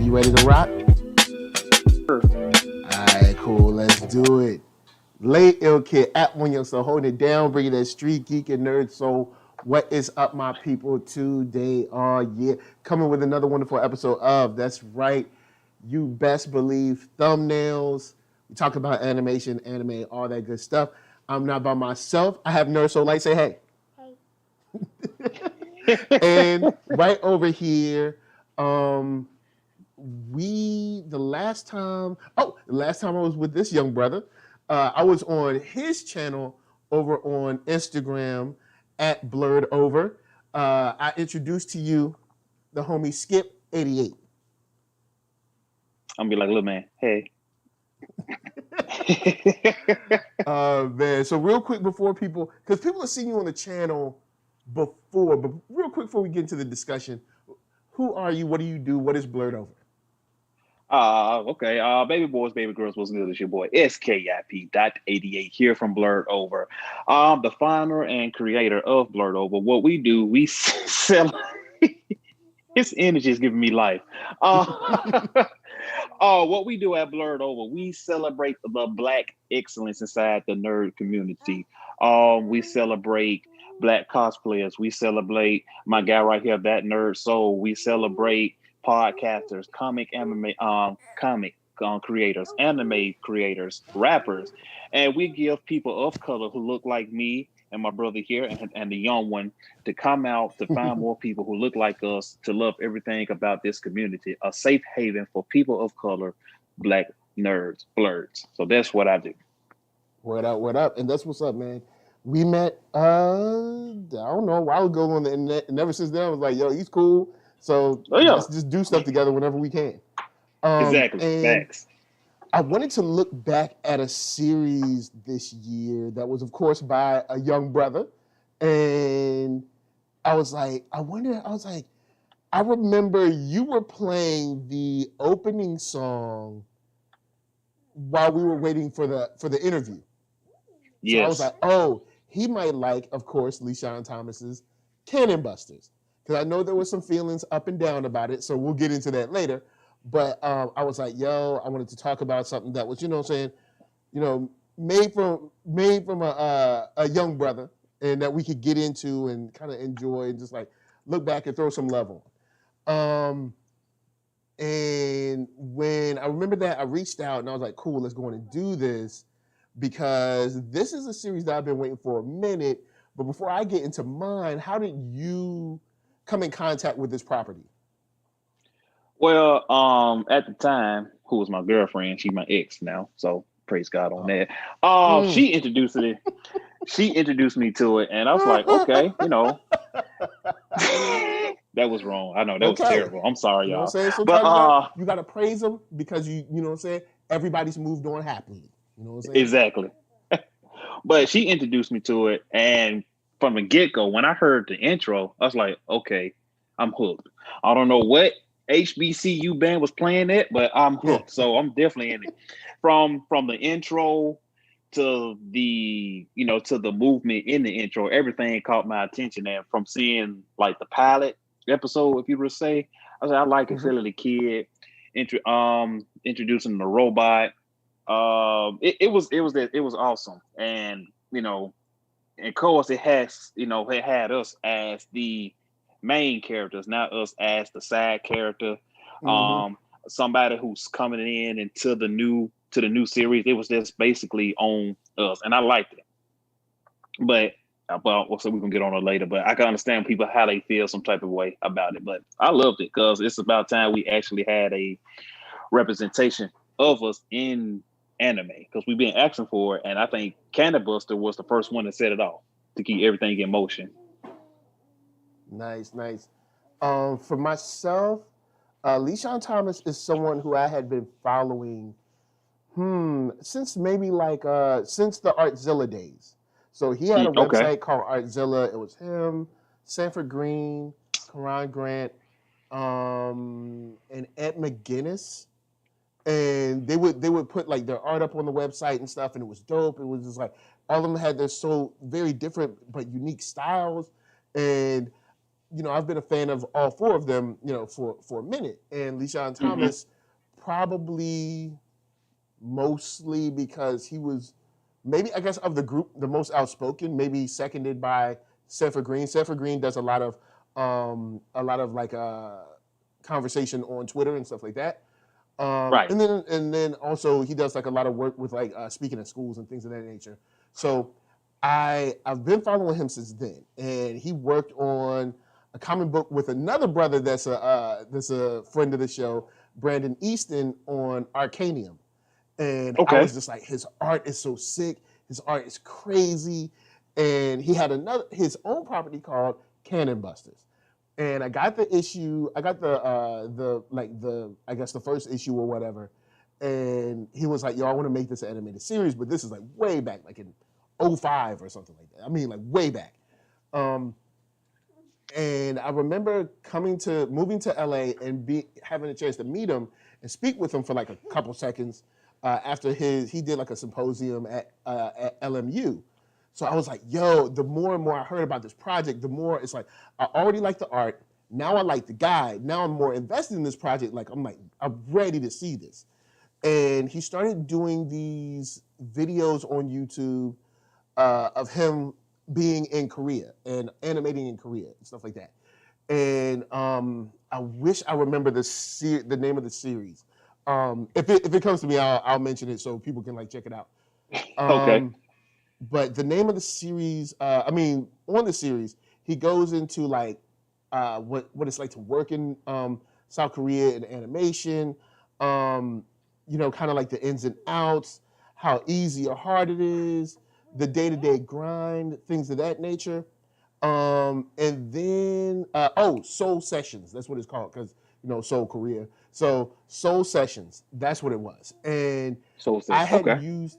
you ready to rock? Sure. Alright, cool. Let's do it. Late Ill Kid at OneYoungsta, holding it down, bringing that street geek and nerd soul. What is up, my people? Today, coming with another wonderful episode of That's Right. You best believe thumbnails. We talk about animation, anime, all that good stuff. I'm not by myself. I have NERDSoul. Like, say hey. And right over here, the last time I was with this young brother, I was on his channel over on Instagram at Blerdover. I introduced to you the homie Skip.88. I'm gonna be like, look, man, hey. Man, so real quick before people, because people have seen you on the channel before, but real quick before we get into the discussion, who are you? What do you do? What is Blerdover? Okay. Baby boys, baby girls, what's good? It's your boy Skip.88 here from Blerdover. The founder and creator of Blerdover. What we do, we sell. His energy is giving me life. What we do at Blerdover, we celebrate the Black excellence inside the nerd community. We celebrate Black cosplayers. We celebrate my guy right here, that NERDSoul. We celebrate podcasters, comic creators, anime creators, rappers, and we give people of color who look like me and my brother here and the young one to come out to find more people who look like us, to love everything about this community, a safe haven for people of color, Black nerds, blurs. So that's what I do. What up? And that's what's up, man. We met, I don't know, a while ago on the internet, and ever since then I was like, yo, he's cool. So let's just do stuff together whenever we can. Exactly. Thanks. I wanted to look back at a series this year that was, of course, by a young brother. And I remember you were playing the opening song while we were waiting for the interview. Yes. So I was like, oh, he might like, of course, LeSean Thomas's Cannon Busters. Because I know there were some feelings up and down about it, so we'll get into that later. But I was like, yo, I wanted to talk about something that was, made from a young brother, and that we could get into and kind of enjoy and just like look back and throw some love on. And when I remember that, I reached out and I was like, cool, let's go on and do this, because this is a series that I've been waiting for a minute. But before I get into mine, how did you come in contact with this property? Well, at the time, who was my girlfriend, she's my ex now, so praise God on that. She introduced it. She introduced me to it, and I was like, okay, that was wrong. I know that was terrible. I'm sorry, y'all. You know what I'm saying? Sometimes you gotta praise them because you know what I'm saying? Everybody's moved on happily. You know what I'm saying? Exactly. But she introduced me to it, and from the get-go, when I heard the intro, I was like, okay, I'm hooked. I don't know what HBCU band was playing it, but I'm hooked. So I'm definitely in it. From the intro to the movement in the intro, everything caught my attention. And from seeing like the pilot episode, if you were to say, I was like, I like it, feeling the kid, introducing the robot. It was awesome. And of course it had us as the main characters, not us as the side character. Somebody who's coming in into the new series. It was just basically on us, and I liked it. But so we can get on it later. But I can understand people how they feel some type of way about it. But I loved it because it's about time we actually had a representation of us in anime, because we've been asking for it, and I think Cannon Buster was the first one to set it off to keep everything in motion. Nice. For myself, LeSean Thomas is someone who I had been following since maybe since the Artzilla days. So he had a website called Artzilla. It was him, Sanford Green, Karan Grant, and Ed McGuinness. And they would put like their art up on the website and stuff, and it was dope. It was just like all of them had their so very different but unique styles. And I've been a fan of all four of them, for a minute. And LeSean Thomas, probably mostly because he was maybe, I guess, of the group, the most outspoken, maybe seconded by Sanford Green. Sanford Green does a lot of like conversation on Twitter and stuff like that. Right. And then also he does like a lot of work with like speaking at schools and things of that nature. So I've been following him since then, and he worked on a comic book with another brother that's a friend of the show, Brandon Easton, on Arcanium. And I Okay. was just like, his art is so sick, his art is crazy. And he had his own property called Cannon Busters. And I got the issue, I got I guess the first issue or whatever. And he was like, yo, I want to make this an animated series, but this is like way back, like in 05 or something like that. I mean, like way back. And I remember moving to LA and having a chance to meet him and speak with him for like a couple seconds after he did like a symposium at LMU. So I was like, yo, the more and more I heard about this project, the more it's like, I already like the art. Now I like the guy. Now I'm more invested in this project. I'm ready to see this. And he started doing these videos on YouTube of him being in Korea and animating in Korea and stuff like that. And I wish I remember the name of the series. If it comes to me, I'll mention it so people can like check it out. Okay. But the name of the series, on the series, he goes into like what it's like to work in South Korea in animation, kind of like the ins and outs, how easy or hard it is, the day-to-day grind, things of that nature. And then Soul Sessions, that's what it's called, because Seoul, Korea. So Soul Sessions, that's what it was. And So I had okay. used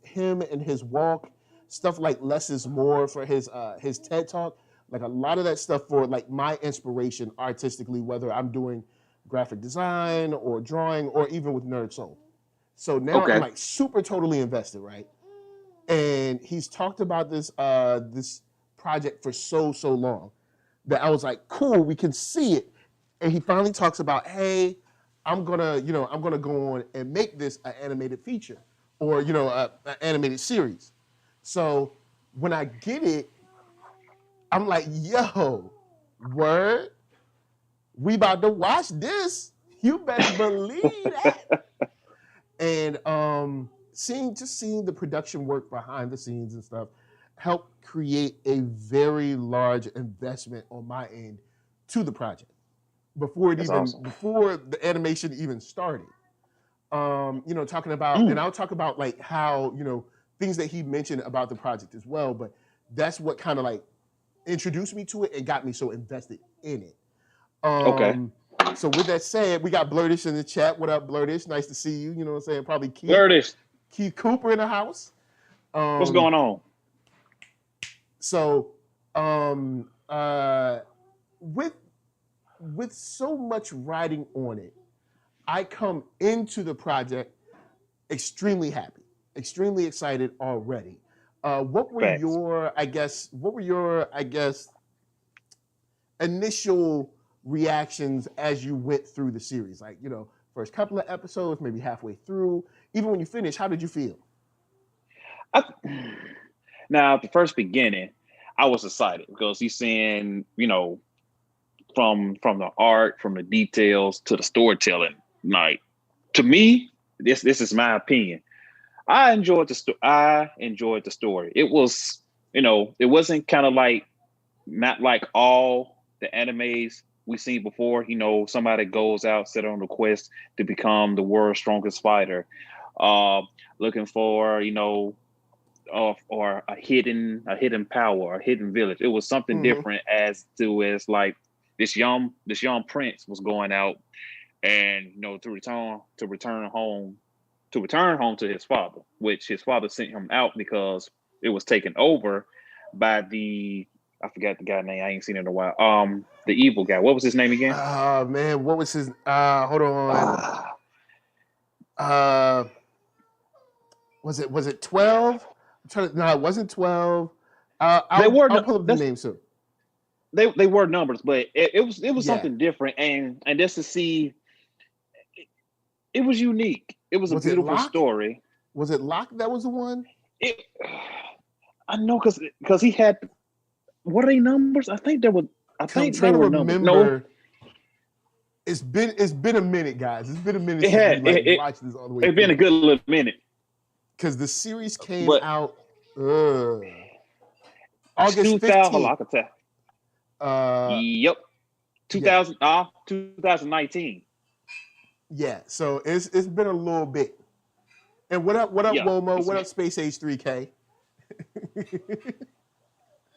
him and his walk, stuff like less is more for his TED talk, like a lot of that stuff for like my inspiration artistically, whether I'm doing graphic design or drawing or even with NERDSoul. So now I'm Okay. like super totally invested, right? And he's talked about this project for so long that I was like, cool, we can see it. And he finally talks about, hey, I'm gonna go on and make this an animated feature or an animated series. So when I get it, I'm like, yo, word, we about to watch this. You best believe that. And seeing the production work behind the scenes and stuff helped create a very large investment on my end to the project before That's awesome. before the animation even started. Talking about, and I'll talk about like how things that he mentioned about the project as well, but that's what kind of like introduced me to it and got me so invested in it. Okay. So with that said, we got Blerdish in the chat. What up, Blerdish? Nice to see you. You know what I'm saying? Probably Curtis, Keith Cooper in the house. what's going on? So with so much writing on it, I come into the project extremely happy, extremely excited already. What were Facts. your initial reactions as you went through the series? Like, first couple of episodes, maybe halfway through, even when you finish, how did you feel? Now, at the first beginning, I was excited because he's saying, from the art, from the details to the storytelling. Like, to me, this is my opinion. I enjoyed the story. It was, it wasn't kind of like not like all the animes we've seen before. Somebody goes out, set on a quest to become the world's strongest fighter, looking for, or a hidden power, a hidden village. It was something different as like this young prince was going out and to return home to his father, which his father sent him out because it was taken over by I forgot the guy's name. I ain't seen it in a while. The evil guy. What was his name again? Man, what was his? Hold on. Was it 12? No, it wasn't 12. I'll pull up the name soon. they were numbers, but it was Yeah. something different, and just to see, it was unique. It was a Was it beautiful Locke? story. Was it Locke that was the one? It, I know, because he had, what are they numbers? I think they were. I think I'm trying to numbers. No, remember. It's been a minute, guys. It's been a minute it since had we watched this all the way it's been a good little minute. Because the series came But out August 2000. 15th. Yep. 2019. Yeah, so it's been a little bit. And what up, Yeah, Womo? What up, Space Age 3K?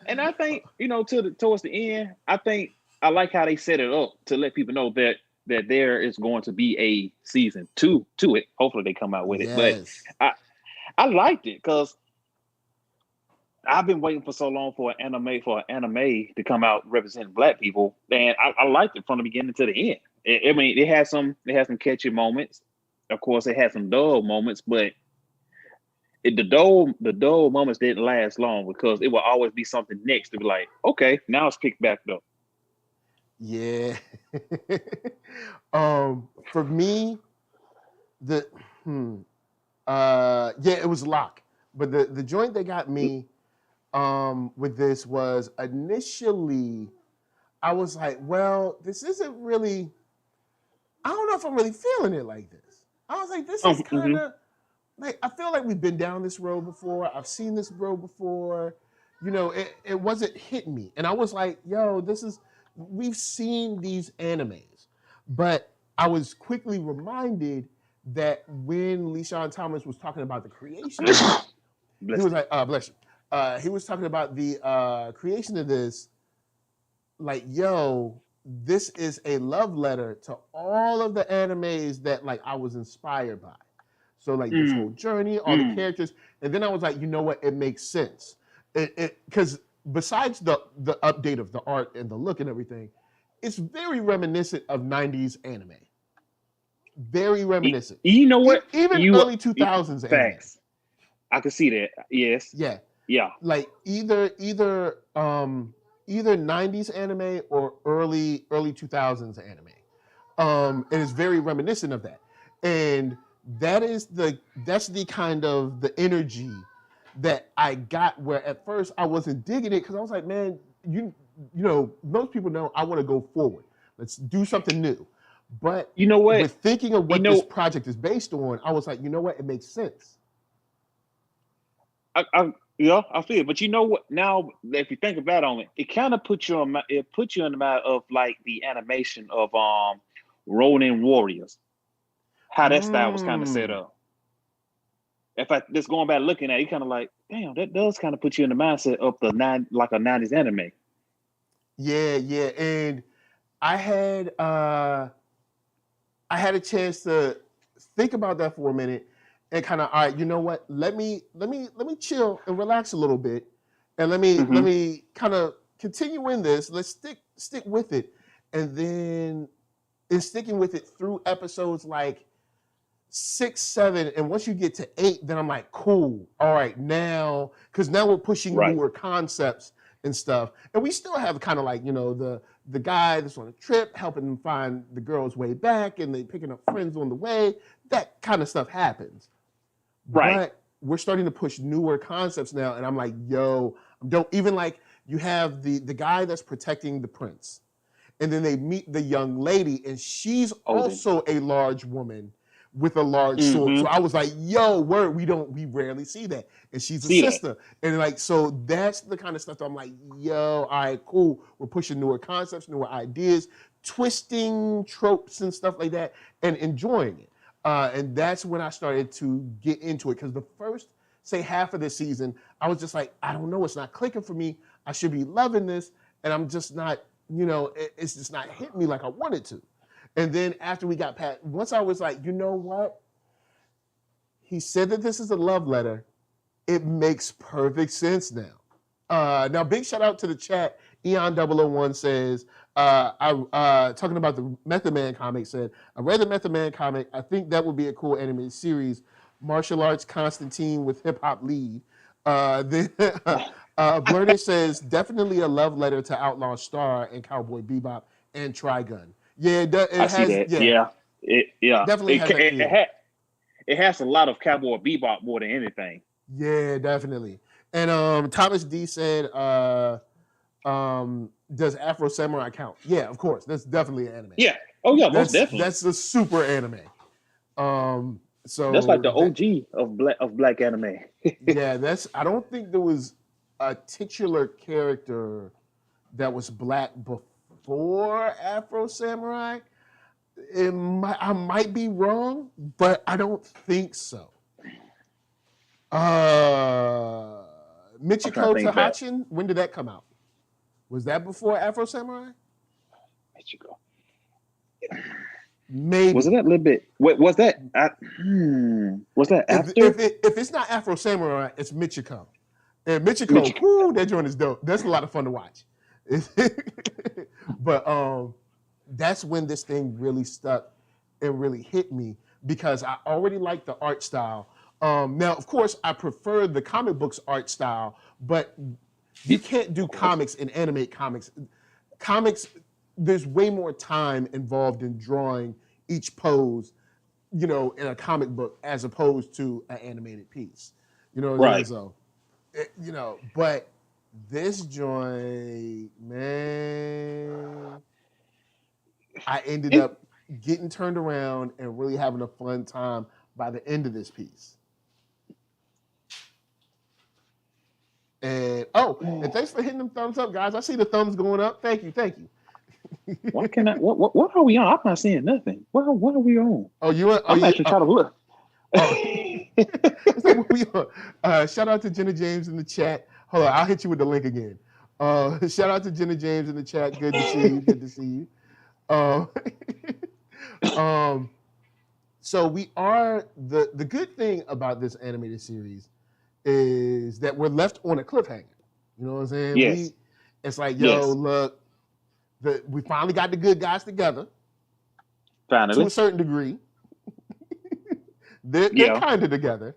And I think, towards the end, I think I like how they set it up to let people know that there is going to be a season 2 to it. Hopefully they come out with it. Yes. But I liked it because I've been waiting for so long for an anime to come out representing Black people, and I liked it from the beginning to the end. It had some catchy moments. Of course, it had some dull moments, but the dull moments didn't last long because it will always be something next to be like, okay, now it's picked back up. Yeah. For me, it was Locke. But the joint that got me with this was initially I was like, well, this isn't really, I don't know if I'm really feeling it like this. I was like, this is kind of like, I feel like we've been down this road before. I've seen this road before. It wasn't hitting me. And I was like, yo, we've seen these animes. But I was quickly reminded that when LeSean Thomas was talking about the creation of this, he was like, bless you. He was talking about the creation of this, like, yo, this is a love letter to all of the animes that like I was inspired by. So like this whole journey, all the characters, and then I was like, you know what? It makes sense. Because besides the update of the art and the look and everything, it's very reminiscent of 90s anime. Very reminiscent. You know what? Even early 2000s anime. Facts. I could see that. Yes. Yeah. Yeah. Like either 90s anime or early 2000s anime. And it's very reminiscent of that. And that's the kind of the energy that I got, where at first I wasn't digging it because I was like, man, most people know I want to go forward. Let's do something new. But you know what? With thinking of what this project is based on, I was like, you know what? It makes sense. I feel it. But you know what? Now, if you think about it, it kind of puts you in the mind of like the animation of Ronin Warriors. How that style was kind of set up. If I just going back looking at it, kind of like, damn, that does kind of put you in the mindset of a 90s anime. Yeah, and I had a chance to think about that for a minute and kind of, all right, you know what? Let me chill and relax a little bit, and let me kind of continue in this. Let's stick with it, and then in sticking with it through episodes like 6, 7, and once you get to 8, then I'm like, cool. All right, now, because now we're pushing newer concepts and stuff, and we still have kind of like, the guy that's on a trip helping them find the girl's way back, and they picking up friends on the way. That kind of stuff happens, right? But we're starting to push newer concepts now, and I'm like, yo, even like you have the guy that's protecting the prince, and then they meet the young lady, and she's also a large woman with a large sword. So I was like, yo, we rarely see that. And she's a sister. And like, so that's the kind of stuff that I'm like, yo, all right, cool. We're pushing newer concepts, newer ideas, twisting tropes and stuff like that, and enjoying it. And that's when I started to get into it. Because the first, say, half of the season, I was just like, I don't know, it's not clicking for me. I should be loving this. And I'm just not, it's just not hitting me like I wanted to. And then after we got past, once I was like, you know what? He said that this is a love letter. It makes perfect sense now. Now, big shout out to the chat. Eon001 says, talking about the Method Man comic, said, I read the Method Man comic. I think that would be a cool animated series. Martial arts Constantine with hip hop lead. Then Blurder says definitely a love letter to Outlaw Star and Cowboy Bebop and Trigun. Yeah, I it see has. that. Yeah, Yeah, definitely has that feel. it has a lot of Cowboy Bebop more than anything. Yeah, definitely. And Thomas D said, does Afro Samurai count? Yeah, of course. That's definitely an anime. Yeah. Oh yeah, most definitely. That's a super anime. That's like the So OG of black anime. yeah, I don't think there was a titular character that was black before Afro Samurai. I might be wrong, but I don't think so. Michiko Tahachin, when did that come out? Was that before Afro Samurai? Michiko. Maybe. Was it that little bit? Was that? Was that after? If it's not Afro Samurai, it's Michiko. And Michiko, whoo, that joint is dope. That's a lot of fun to watch. But that's when this thing really stuck and really hit me because I already liked the art style. Now, of course, I prefer the comic books art style, but you can't do comics and animate comics. Comics, there's way more time involved in drawing each pose, in a comic book as opposed to an animated piece. You know what I'm saying? So, but this joint, man, I ended up getting turned around and really having a fun time by the end of this piece. And and thanks for hitting them thumbs up, guys. I see the thumbs going up. Thank you. Why can I? What are we on? I'm not seeing nothing. What are we on? I'm actually trying to look. Shout out to Jenna James in the chat. Hold on, I'll hit you with the link again. Shout out to Jenna James in the chat. Good to see you. So we are the good thing about this animated series is that we're left on a cliffhanger. You know what I'm saying? Yes. It's like, look, we finally got the good guys together. Finally. To a certain degree. They're kind of together.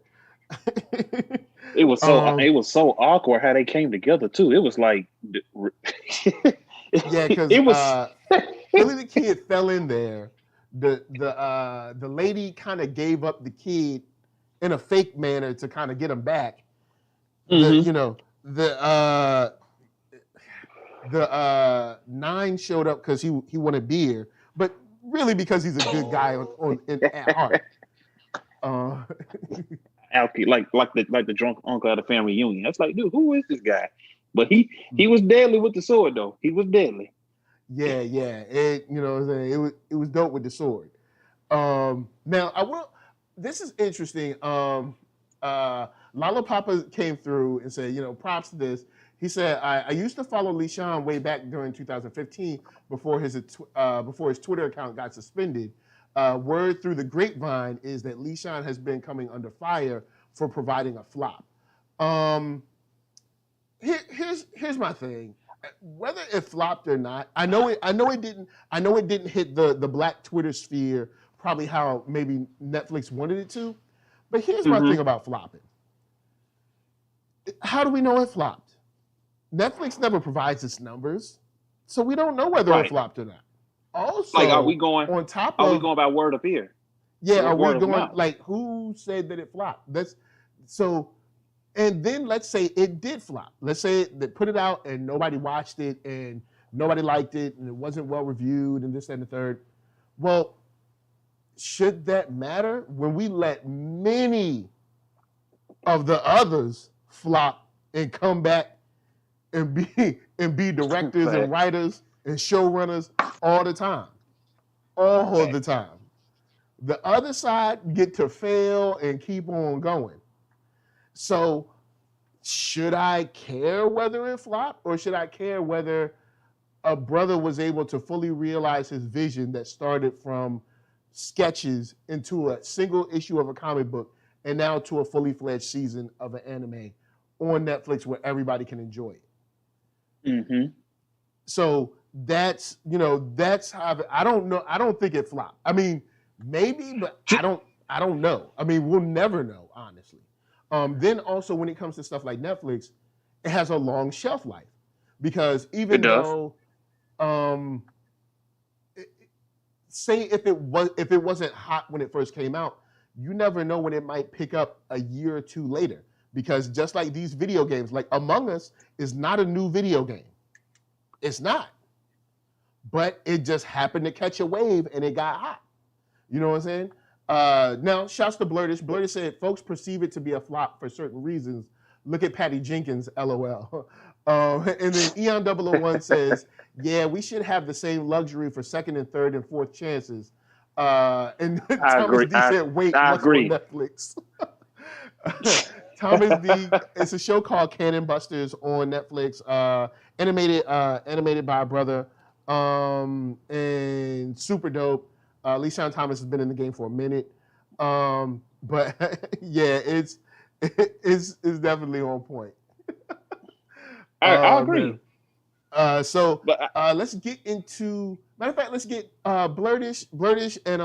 It was so awkward how they came together too. It was like because it was Billy the Kid fell in there. The lady kind of gave up the kid in a fake manner to kind of get him back. The Nine showed up because he wanted beer, but really because he's a good guy at heart. Alky, like the drunk uncle at a family reunion. That's like, dude, who is this guy? But he was deadly with the sword though. He was deadly. Yeah. It was dope with the sword. Now this is interesting. Lala Papa came through and said, props to this. He said, I used to follow LeSean way back during 2015 before his Twitter account got suspended. Word through the grapevine is that LeSean has been coming under fire for providing a flop. Here's my thing. Whether it flopped or not, I know it didn't hit the black Twitter sphere probably how maybe Netflix wanted it to. But here's my thing about flopping. How do we know it flopped? Netflix never provides us numbers, so we don't know whether it flopped or not. Also, are we going by word of ear? Yeah, are we going like who said that it flopped? And then let's say it did flop. Let's say they put it out and nobody watched it and nobody liked it and it wasn't well reviewed and this and the third. Well, should that matter when we let many of the others flop and come back and be directors and writers and showrunners all the time? All the time. The other side get to fail and keep on going. So should I care whether it flopped or should I care whether a brother was able to fully realize his vision that started from sketches into a single issue of a comic book and now to a fully fledged season of an anime on Netflix where everybody can enjoy it? So that's how I don't know. I don't think it flopped. I mean, maybe, but I don't know. I mean, we'll never know, honestly. Then also when it comes to stuff like Netflix, it has a long shelf life because It even does. though, um, say if it wasn't hot when it first came out, you never know when it might pick up a year or two later. Because just like these video games, like Among Us is not a new video game. It's not. But it just happened to catch a wave and it got hot. You know what I'm saying? Now, shouts to Blurdish. Blurdish said, folks perceive it to be a flop for certain reasons. Look at Patty Jenkins, LOL. And then Eon001 says, yeah, we should have the same luxury for second and third and fourth chances. And I Thomas agree. D said, wait, I what's on agree. Netflix? Thomas D, it's a show called Cannon Busters on Netflix, animated by a brother, and super dope. LeSean Thomas has been in the game for a minute, but yeah, it's definitely on point. I agree. Man. So But let's get into. Matter of fact, let's get Blurdish, and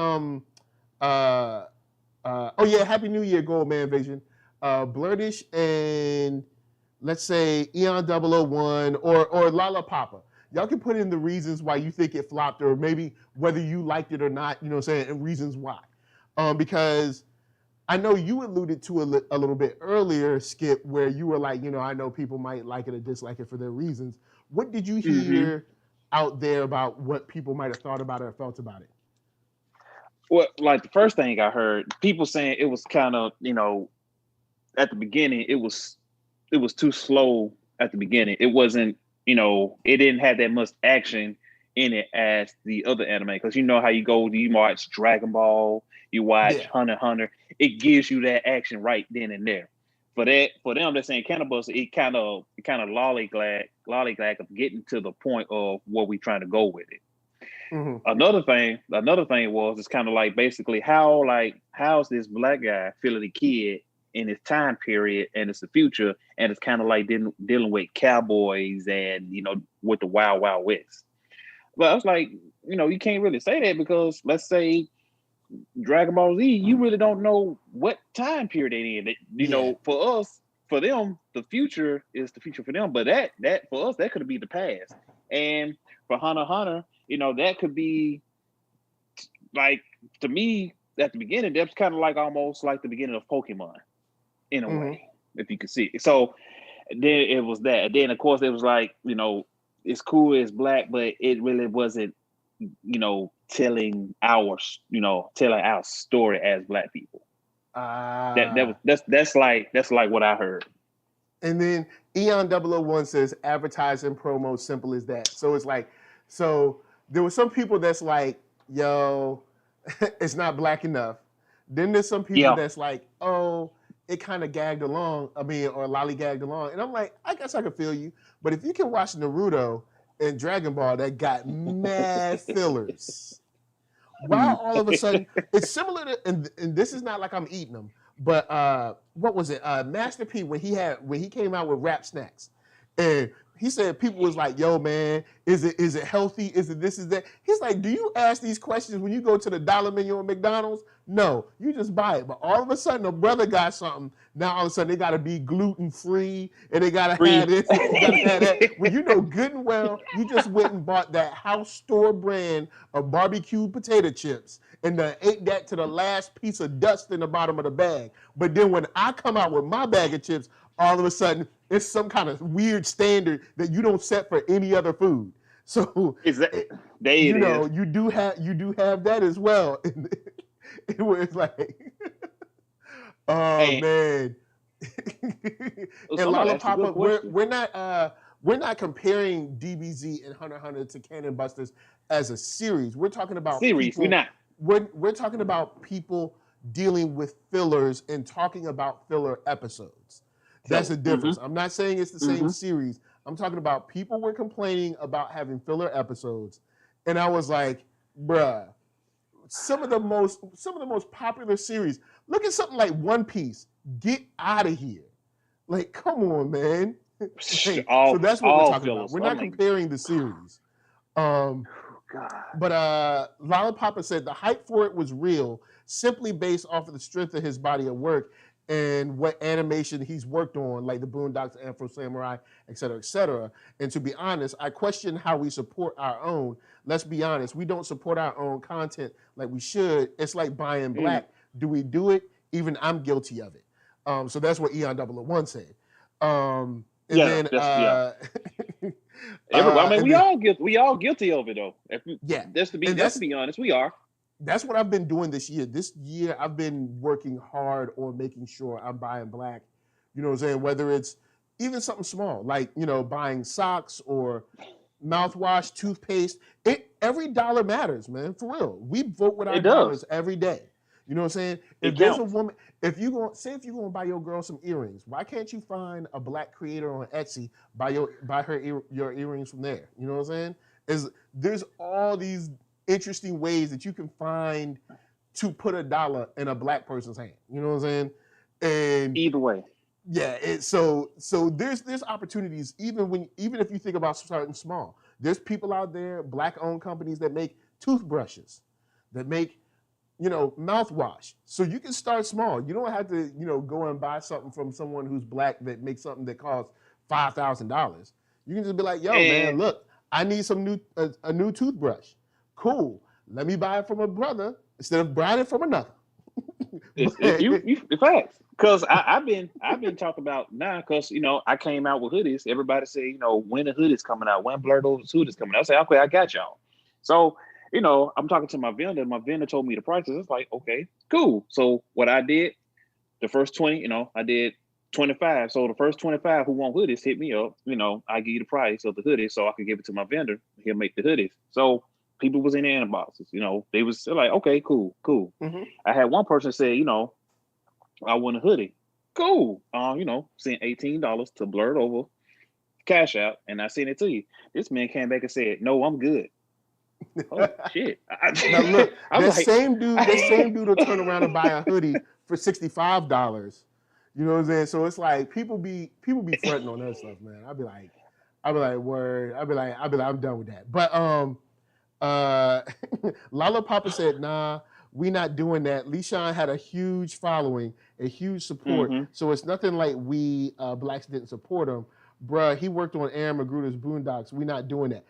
oh yeah, Happy New Year, Goldman Vision. Blurdish and let's say Eon001 or Lala Papa. Y'all can put in the reasons why you think it flopped, or maybe whether you liked it or not, you know what I'm saying, and reasons why. Because I know you alluded to a little bit earlier, Skip, where you were like, I know people might like it or dislike it for their reasons. What did you hear out there about what people might have thought about it or felt about it? well, like the first thing I heard, people saying it was kind of, at the beginning, it was too slow at the beginning. It wasn't, it didn't have that much action in it as the other anime. Because you know how you go, you watch Dragon Ball, you watch Hunter x Hunter, it gives you that action right then and there. For them, they're saying Cannon Busters, it kind of lollygag of getting to the point of where we trying to go with it. Another thing was it's kind of like basically how's this black guy feeling a kid in his time period, and it's the future, and it's kind of like dealing with cowboys and with the Wild Wild West. But I was like, you can't really say that because let's say Dragon Ball Z, you really don't know what time period they in. For us, for them, the future is the future for them. But that for us, that could be the past. And for Hunter x Hunter, that could be like, to me at the beginning, that's kind of like almost like the beginning of Pokemon in a way, if you could see it. So then it was that. And then of course it was like, it's cool, it's black, but it really wasn't, telling our story as black people. That's like what I heard. And then Eon001 says advertising promo, simple as that. So it's like, so there were some people that's like, yo, it's not black enough. Then there's some people that's like, oh, it kind of gagged along. or lollygagged along. And I'm like, I guess I can feel you. But if you can watch Naruto and Dragon Ball that got mad fillers, why all of a sudden, it's similar to, and this is not like I'm eating them, but what was it? Master P, when he came out with Rap Snacks, and he said people was like, yo man, is it healthy? Is it this, is that? He's like, do you ask these questions when you go to the dollar menu at McDonald's? No, you just buy it. But all of a sudden, a brother got something. Now all of a sudden, they got to be gluten free, and they got to have this, and they got to have that. When you know good and well, you just went and bought that house store brand of barbecue potato chips, and ate that to the last piece of dust in the bottom of the bag. But then when I come out with my bag of chips, all of a sudden, it's some kind of weird standard that you don't set for any other food. So you do have that as well. It was like, oh man. And Lollipop, we're not comparing DBZ and Hunter x Hunter to Cannon Busters as a series. We're talking about series. We're talking about people dealing with fillers and talking about filler episodes. That's the difference. I'm not saying it's the same series. I'm talking about people were complaining about having filler episodes, and I was like, bruh, some of the most popular series. Look at something like One Piece. Get out of here! Like, come on, man. So that's what we're talking about. We're not comparing the series. But Lollipop said the hype for it was real, simply based off of the strength of his body of work. and what animation he's worked on, like the Boondocks, Afro Samurai, et cetera, et cetera. And to be honest, I question how we support our own. Let's be honest, we don't support our own content like we should. It's like buying black. Do we do it? Even I'm guilty of it. So that's what Eon 001 said. And then, I mean, we all guilty of it though. Just to be honest, we are. That's what I've been doing this year. This year, I've been working hard on making sure I'm buying black. You know what I'm saying? Whether it's even something small, like, you know, buying socks or mouthwash, toothpaste. Every dollar matters, man, for real. We vote with our dollars every day. You know what I'm saying? If there's a woman, if you're going to buy your girl some earrings, why can't you find a black creator on Etsy, buy your earrings from there? You know what I'm saying? There's all these interesting ways that you can find to put a dollar in a black person's hand. You know what I'm saying? And either way. Yeah, so there's opportunities even if you think about starting small. There's people out there, black-owned companies that make toothbrushes, that make, you know, mouthwash. So you can start small. You don't have to, you know, go and buy something from someone who's black that makes something that costs $5,000. You can just be like, yo, man, look, I need a new toothbrush. Cool. Let me buy it from a brother instead of buying it from another. Facts. Because I've been talking about now, because, you know, I came out with hoodies. Everybody say, you know, when the hoodie's coming out, when Blerdover's hoodie's coming out. I say, okay, I got y'all. So, you know, I'm talking to my vendor. My vendor told me the prices. It's like, okay, cool. So what I did, the first 20, you know, I did 25. So the first 25 who want hoodies hit me up. You know, I give you the price of the hoodie so I can give it to my vendor. He'll make the hoodies. So people was in the inboxes. You know, they was like, okay, cool. Mm-hmm. I had one person say, you know, I want a hoodie. Cool. You know, sent $18 to Blerdover, cash out, and I sent it to you. This man came back and said, no, I'm good. Oh shit! Now look, that same dude will turn around and buy a hoodie for $65. You know what I'm saying? So it's like people be fronting on that stuff, man. I'll be like, word. I'll be like, I'm done with that. But Lala Papa said, nah, we not doing that. LeSean had a huge following, a huge support. Mm-hmm. So it's nothing like we blacks didn't support him. Bruh, he worked on Aaron McGruder's Boondocks. We not doing that.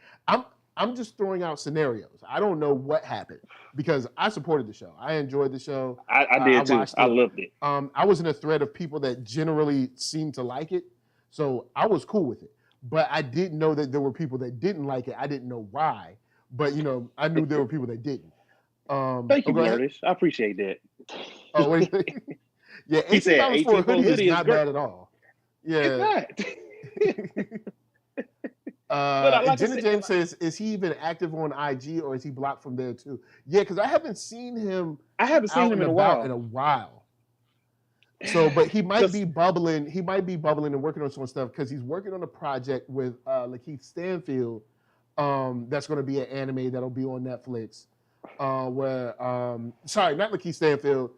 I'm just throwing out scenarios. I don't know what happened because I supported the show. I enjoyed the show. I did too. I loved it. I was in a thread of people that generally seemed to like it. So I was cool with it. But I didn't know that there were people that didn't like it. I didn't know why. But, you know, I knew there were people that didn't. Thank you, British. I appreciate that. Oh, wait. Yeah, $18 for a hoodie is not bad at all. Yeah. It's not. Like Jenna James says, is he even active on IG or is he blocked from there too? Yeah, because I haven't seen him. In a while. So, but he might be bubbling. He might be bubbling and working on some stuff because he's working on a project with Lakeith Stanfield. That's going to be an anime that'll be on Netflix. Sorry, not Lakeith Stanfield.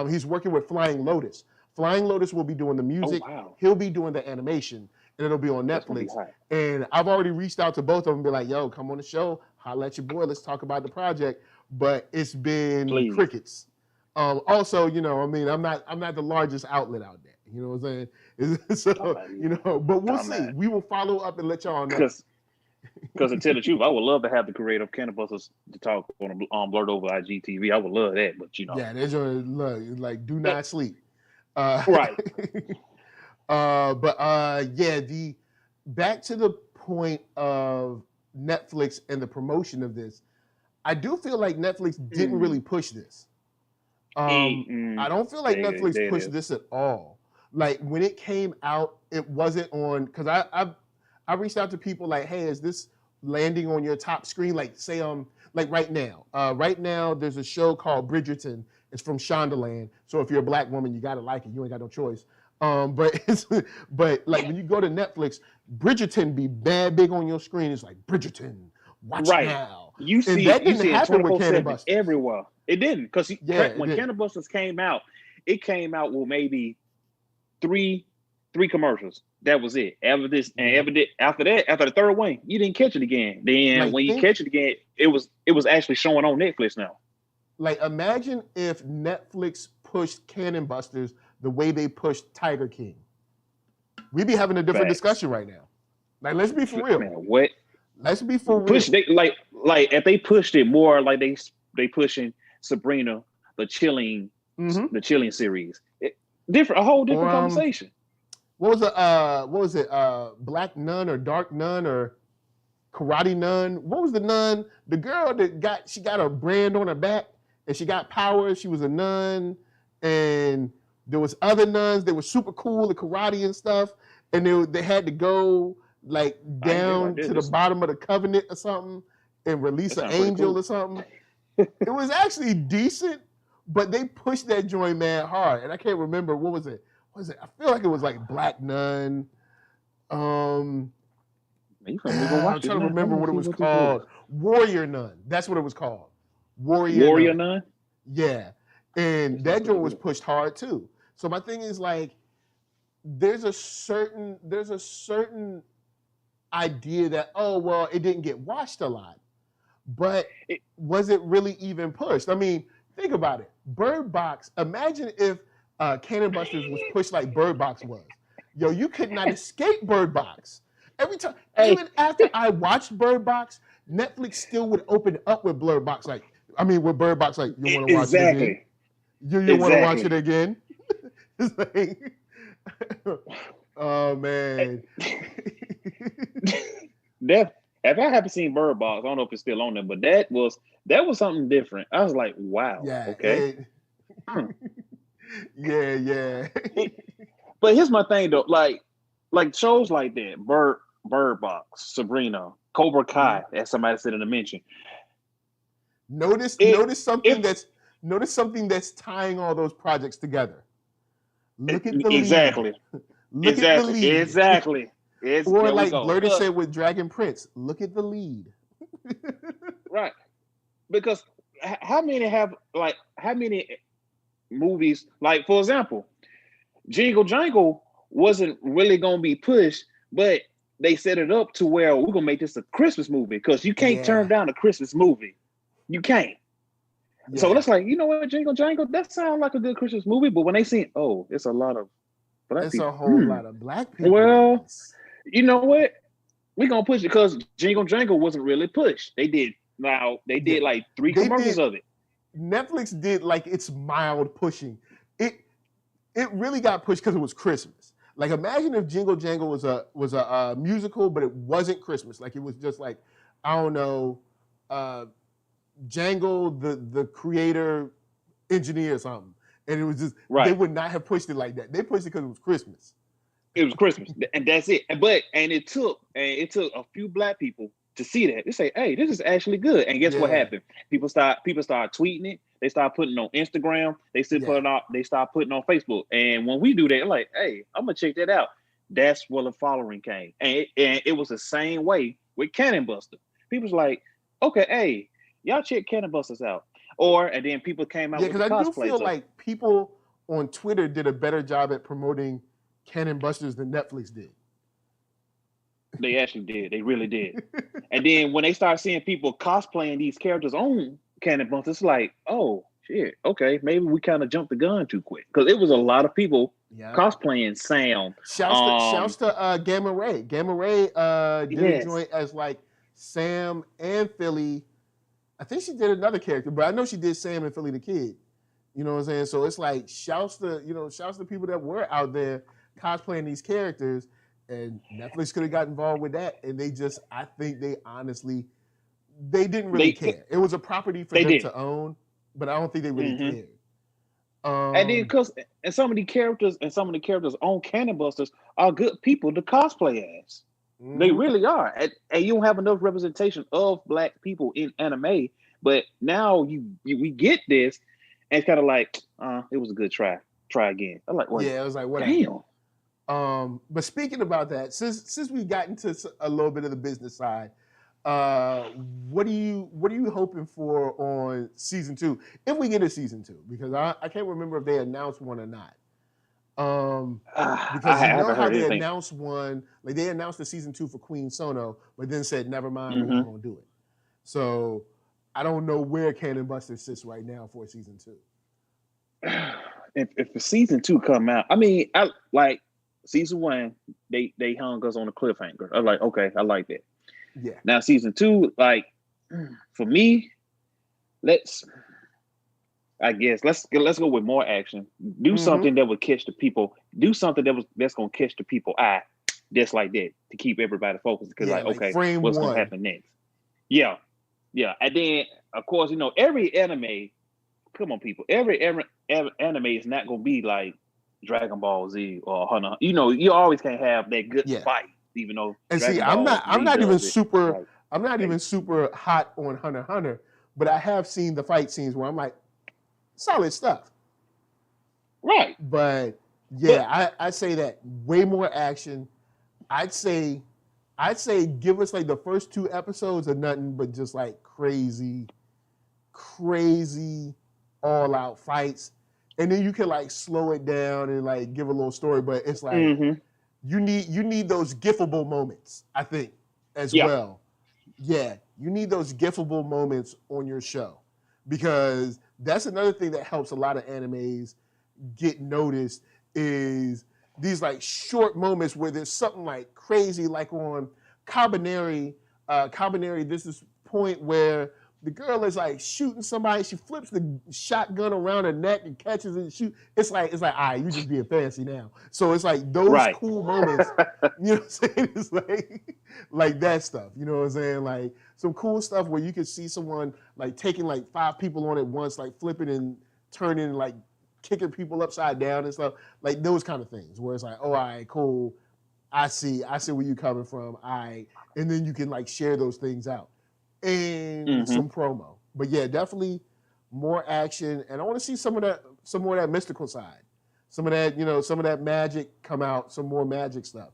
He's working with Flying Lotus. Flying Lotus will be doing the music. Oh, wow. He'll be doing the animation. And it'll be on Netflix. And I've already reached out to both of them and be like, yo, come on the show. Holla at your boy. Let's talk about the project. But it's been crickets. Also, you know, I mean, I'm not the largest outlet out there. You know what I'm saying? So, you know, but we'll see. We will follow up and let y'all know. Because to tell the truth, I would love to have the creator of Cannon Busters to talk on Blerdover IGTV. I would love that, but you know. Yeah, there's like do not sleep. Right. The back to the point of Netflix and the promotion of this, I do feel like Netflix didn't really push this. I don't feel like Netflix pushed this at all. Like when it came out, it wasn't on, because I reached out to people like, hey, is this landing on your top screen? Like say like right now. Right now there's a show called Bridgerton. It's from Shondaland. So if you're a black woman, you gotta like it. You ain't got no choice. But like when you go to Netflix, Bridgerton be bad big on your screen. It's like Bridgerton, watch now. You see, that didn't happen with Cannon Busters everywhere. It didn't, because when Cannon Busters came out, it came out with maybe three commercials. That was it. After the third one, you didn't catch it again. Then like, when you catch it again, it was actually showing on Netflix now. Like imagine if Netflix pushed Cannon Busters the way they pushed Tiger King. We be having a different discussion right now. Like, let's be for real. Man, what? Let's be for real. Push they like if they pushed it more like they pushing Sabrina, the Chilling series. A whole different conversation. What was it? Black Nun or Dark Nun or Karate Nun? What was the nun? The girl that got a brand on her back and she got powers. She was a nun, and there was other nuns that were super cool at karate and stuff, and they had to go like down to the bottom of the covenant or something and release an angel or something. It was actually decent, but they pushed that joint mad hard, and I can't remember what was it. I feel like it was like Black Nun. I'm trying to remember what it was called. Warrior Nun. That's what it was called. Warrior Nun? Yeah. And that joint was pushed hard too. So my thing is like, there's a certain idea that, oh, well, it didn't get watched a lot. But was it really even pushed? I mean, think about it. Bird Box, imagine if Cannon Busters was pushed like Bird Box was. Yo, you could not escape Bird Box. Every time, even after I watched Bird Box, Netflix still would open up with Bird Box. With Bird Box, like, you want to watch it again? You want to watch it again? It's like, oh, man. If I haven't seen Bird Box, I don't know if it's still on there, but that was something different. I was like, wow, okay. Yeah. But here's my thing though, like shows like that, Bird Box, Sabrina, Cobra Kai, as somebody said in the mention. Notice something that's tying all those projects together. Look at the lead. Look at the lead. Exactly. Or like Blurder said with Dragon Prince, look at the lead. Right. Because how many movies, like, for example, Jingle Jangle wasn't really going to be pushed, but they set it up to where we're going to make this a Christmas movie, because you can't turn down a Christmas movie. You can't. Yeah. So it's like, you know what, Jingle Jangle, that sounds like a good Christmas movie, but when they see, oh, it's a lot of black people. It's a whole lot of black people. Well, you know what? We're going to push it, because Jingle Jangle wasn't really pushed. They did like 3 commercials of it. Netflix did like its mild pushing. It really got pushed because it was Christmas. Like, imagine if Jingle Jangle was a musical, but it wasn't Christmas. Like, it was just like, I don't know, Jangle, the creator, engineer or something. And it was just, they would not have pushed it like that. They pushed it because it was Christmas. It was Christmas, and that's it. But it took a few black people to see that. They say, hey, this is actually good. And guess what happened? People start tweeting it. They start putting it on Instagram. They start putting it on Facebook. And when we do that, like, hey, I'm gonna check that out. That's where the following came. And it was the same way with Cannon Busters. People's like, okay, hey, y'all check Cannon Busters out. And then people came out with cosplay. Yeah, because I do feel like people on Twitter did a better job at promoting Cannon Busters than Netflix did. They actually did. They really did. And then when they start seeing people cosplaying these characters on Cannon Busters, it's like, oh, shit, okay, maybe we kind of jumped the gun too quick. Because it was a lot of people cosplaying Sam. Shouts to Gamma Ray. Gamma Ray did a joint as like Sam and Philly. I think she did another character, but I know she did Sam and Philly the Kid. You know what I'm saying? So it's like, shouts to people that were out there cosplaying these characters, and Netflix could have got involved with that, and I think they didn't really care. It was a property for them to own, but I don't think they really cared. And then and some of the characters on Cannon Busters are good people to cosplay as. They really are. And you don't have enough representation of black people in anime, but now we get this, and it's kind of like, it was a good try. Try again. I'm like, well, it was like, whatever. Damn. But speaking about that, since we got into a little bit of the business side, what are you hoping for on season 2, if we get a season 2? Because I can't remember if they announced one or not. Because you know how they announced one, like they announced the season 2 for Queen Sono, but then said, never mind, we're not gonna do it. So I don't know where Cannon Busters sits right now for season 2. if the season 2 come out, I mean, I like season 1. They hung us on a cliffhanger. I was like, okay, I like that. Yeah. Now season 2, like for me, let's go with more action. Do something that would catch the people. Do something that's gonna catch the people eye, just like that, to keep everybody focused. Because okay, frame what's one. gonna happen next? Yeah. And then of course, every anime. Come on, people. Every anime is not gonna be like Dragon Ball Z or Hunter. You always can't have that good fight, even though. And Dragon see, Ball I'm not even super. Like, I'm not even super hot on Hunter x Hunter, but I have seen the fight scenes where I'm like, solid stuff. Right. But I say that way more action. I'd say give us like the first 2 episodes of nothing but just like crazy all out fights, and then you can like slow it down and like give a little story. But it's like you need those gifable moments, I think, as well. Yeah, you need those gifable moments on your show, because that's another thing that helps a lot of animes get noticed, is these like short moments where there's something like crazy, like on Cabaneri. This is point where the girl is like shooting somebody. She flips the shotgun around her neck and catches it and shoot. It's like, all right, you just being fancy now. So it's like those cool moments. You know what I'm saying? It's like that stuff. You know what I'm saying? Like some cool stuff where you can see someone like taking like 5 people on at once, like flipping and turning and like kicking people upside down and stuff. Like those kind of things where it's like, oh, all right, cool. I see where you're coming from. All right. And then you can like share those things out. And some promo. But yeah, definitely more action. And I want to see some more of that mystical side. Some of that magic come out, some more magic stuff.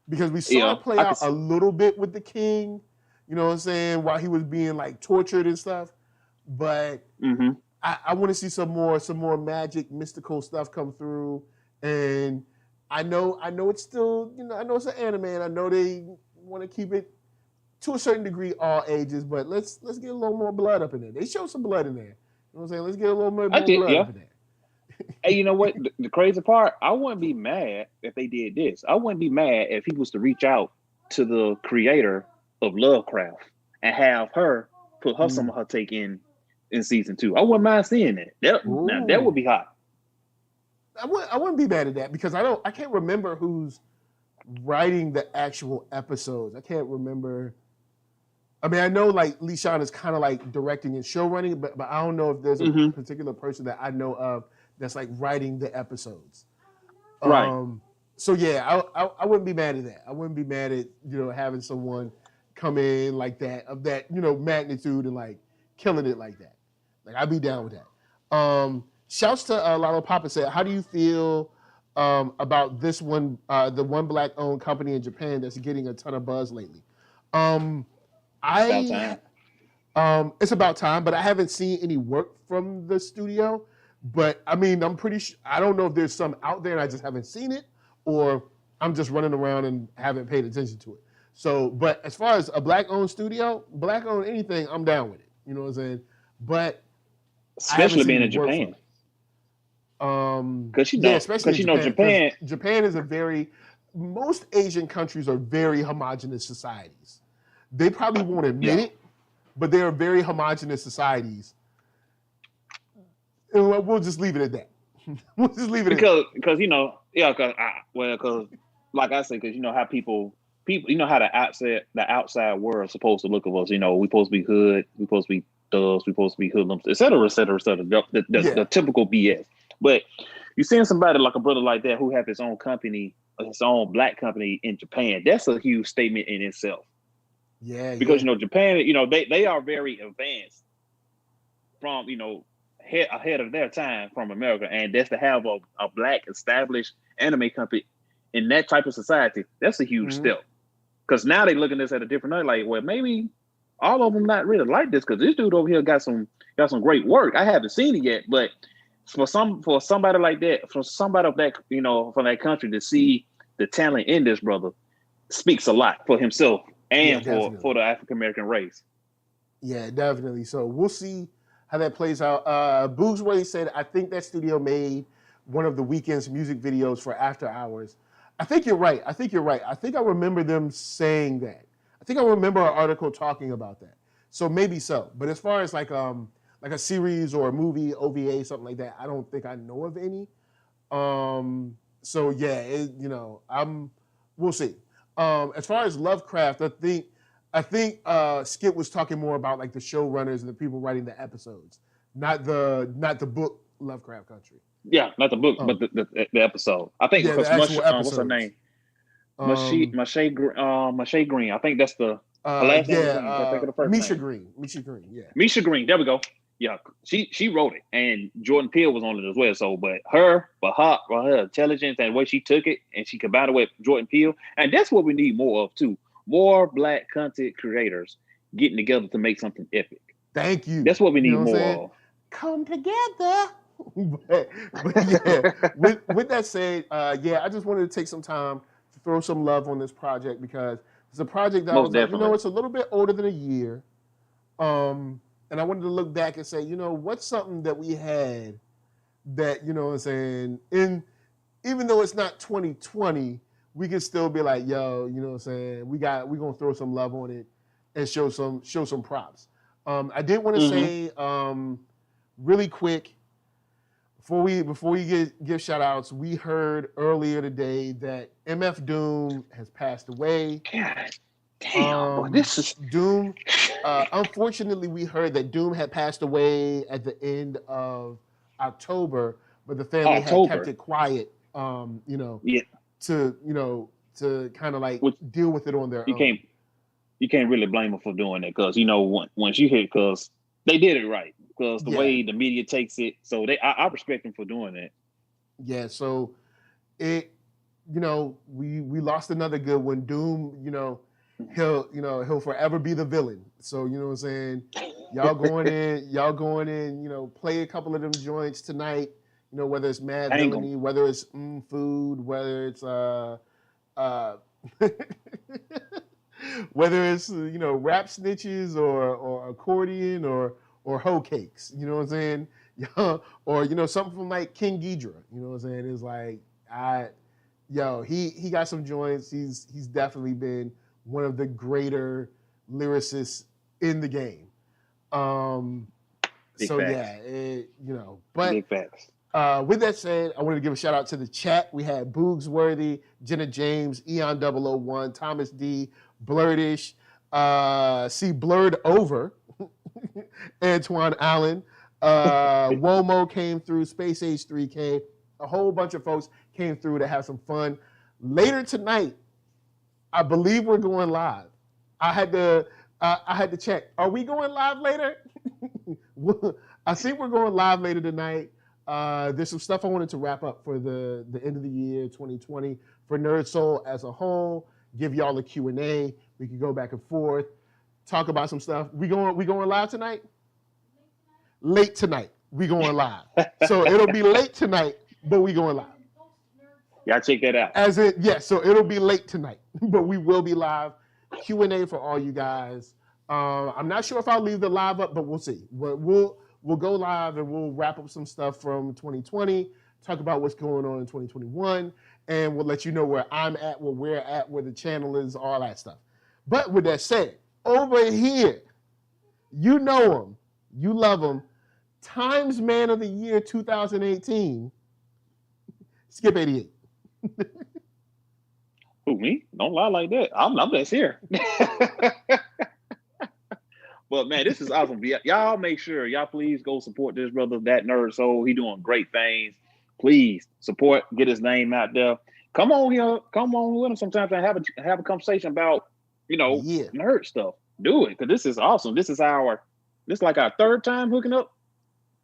Because we saw it play out a little bit with the king, you know what I'm saying, while he was being like tortured and stuff. But I want to see some more magic, mystical stuff come through. And I know it's still, I know it's an anime, and I know they want to keep it to a certain degree, all ages, but let's get a little more blood up in there. They show some blood in there. You know what I'm saying? Let's get a little more blood up in there. Hey, you know what? The crazy part, I wouldn't be mad if they did this. I wouldn't be mad if he was to reach out to the creator of Lovecraft and have her put some of her take in season 2. I wouldn't mind seeing that. Now that would be hot. I wouldn't be mad at that, because I can't remember who's writing the actual episodes. I can't remember. I mean, I know like LeSean is kind of like directing and show running, but I don't know if there's a particular person that I know of that's like writing the episodes. Right. So yeah, I wouldn't be mad at that. I wouldn't be mad at having someone come in like that, of that magnitude, and like killing it like that. Like I'd be down with that. Shouts to Lalo Papa said, how do you feel about this one, the one Black-owned company in Japan that's getting a ton of buzz lately? It's about time, but I haven't seen any work from the studio. But I mean, I'm pretty sure, I don't know if there's some out there and I just haven't seen it, or I'm just running around and haven't paid attention to it. So, but as far as a Black-owned studio, Black-owned anything, I'm down with it. You know what I'm saying? But especially being in Japan. Because Japan. Japan is most Asian countries are very homogenous societies. They probably won't admit it, but they are very homogenous societies. And we'll just leave it at that. We'll just leave it because like I said, because how people, how the outside world is supposed to look at us. We supposed to be hood, we supposed to be thugs, we supposed to be hoodlums, et cetera, et cetera, et cetera. The typical BS. But you're seeing somebody like a brother like that who have his own company, his own Black company in Japan. That's a huge statement in itself. Yeah. Because Japan, they are very advanced from ahead of their time from America, and that's to have a Black established anime company in that type of society. That's a huge step. Because now they looking at this at a different night, like, well, maybe all of them not really like this, because this dude over here got some great work. I haven't seen it yet, but for somebody like that, for somebody of that, from that country, to see the talent in this brother speaks a lot for himself and for the African American race. Yeah, definitely. So we'll see how that plays out. Boogsworthy said, I think that studio made one of the weekend's music videos for After Hours. I think you're right. I think I remember them saying that. I think I remember an article talking about that. So maybe so. But as far as like a series or a movie, OVA, something like that, I don't think I know of any. So yeah, we'll see. As far as Lovecraft, I think Skip was talking more about like the showrunners and the people writing the episodes, not the book Lovecraft Country. Yeah, not the book, but the episode. I think because what's her name? Sheh Green. I think that's the last name. I think of the first Misha name. Green. Misha Green. Yeah. Misha Green. There we go. Yeah, she wrote it, and Jordan Peele was on it as well. So, but her intelligence and the way she took it, and she combined it with Jordan Peele, and that's what we need more of too. More Black content creators getting together to make something epic. Thank you. That's what we need more of. Come together. but yeah, with that said, I just wanted to take some time to throw some love on this project because it's a project that I was like, it's a little bit older than a year. And I wanted to look back and say, what's something that we had that, even though it's not 2020, we can still be like, yo, we're going to throw some love on it and show some props. I did want to say really quick, before we give shout outs, we heard earlier today that MF Doom has passed away. God damn, this is Doom. Unfortunately, we heard that Doom had passed away at the end of October, but the family had kept it quiet. To kind of like deal with it on their own. You can't really blame them for doing that because once you hear, because they did it right, because the way the media takes it, so I respect them for doing that. Yeah, so we lost another good one. Doom, he'll forever be the villain. So you know what I'm saying? Y'all going in, play a couple of them joints tonight. Whether it's Mad Villainy, whether it's Food, whether it's whether it's rap snitches or accordion or hoe cakes, you know what I'm saying? Or something from like King Ghidorah, you know what I'm saying? It's like he got some joints. He's definitely been one of the greater lyricists in the game. Big facts. But big facts. With that said, I wanted to give a shout out to the chat. We had Boogsworthy, Jenna James, Eon 001, Thomas D, Blurdish, Blerdover, Antoine Allen, Womo came through, Space Age 3K. A whole bunch of folks came through to have some fun. Later tonight, I believe we're going live. I had to check. Are we going live later? I think we're going live later tonight. There's some stuff I wanted to wrap up for the end of the year 2020 for NERDSoul as a whole. Give y'all a Q&A. We can go back and forth, talk about some stuff. We going live tonight? Late tonight. We going live. So it'll be late tonight, but we going live. Y'all check that out. So it'll be late tonight, but we will be live. Q&A for all you guys. I'm not sure if I'll leave the live up, but we'll see. We'll go live and we'll wrap up some stuff from 2020, talk about what's going on in 2021, and we'll let you know where I'm at, where we're at, where the channel is, all that stuff. But with that said, over here, you know him, you love him, Times Man of the Year 2018, Skip.88. Who, me? Don't lie like that. I'm just here. But man, this is awesome. Y'all make sure, y'all please go support this brother, that NERDSoul. He doing great things. Please support, get his name out there. Come on here, come on with him sometimes and have a conversation about, nerd stuff. Do it, because this is awesome. This is like our third time hooking up.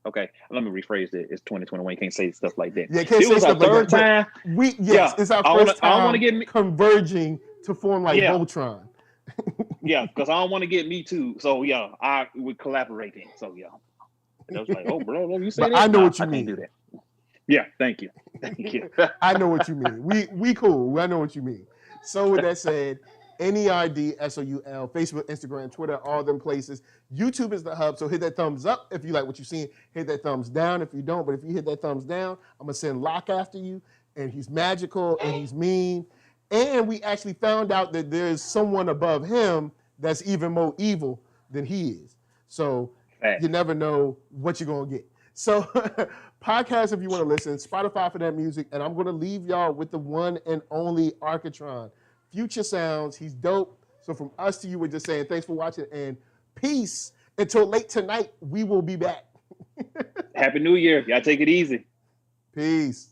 Okay, let me rephrase it. It's 2021. You can't say stuff like that. Yeah, can't say stuff like that. Third time. It's our first time converging to form like Voltron. Yeah, because I don't want to get Me Too. So we're collaborating. So and I was like, oh, bro, you say that? I know what you mean. Can't do that. Yeah, thank you. I know what you mean. We cool. I know what you mean. So with that said, NERDSoul, Facebook, Instagram, Twitter, all them places. YouTube is the hub, so hit that thumbs up if you like what you're seeing. Hit that thumbs down if you don't, but if you hit that thumbs down, I'm going to send Locke after you, and he's magical, and he's mean, and we actually found out that there's someone above him that's even more evil than he is. So you never know what you're going to get. So podcast if you want to listen, Spotify for that music, and I'm going to leave y'all with the one and only ARCKATRON. Future sounds, he's dope. So from us to you, we're just saying thanks for watching, and peace. Until late tonight, we will be back. Happy New Year. Y'all take it easy. Peace.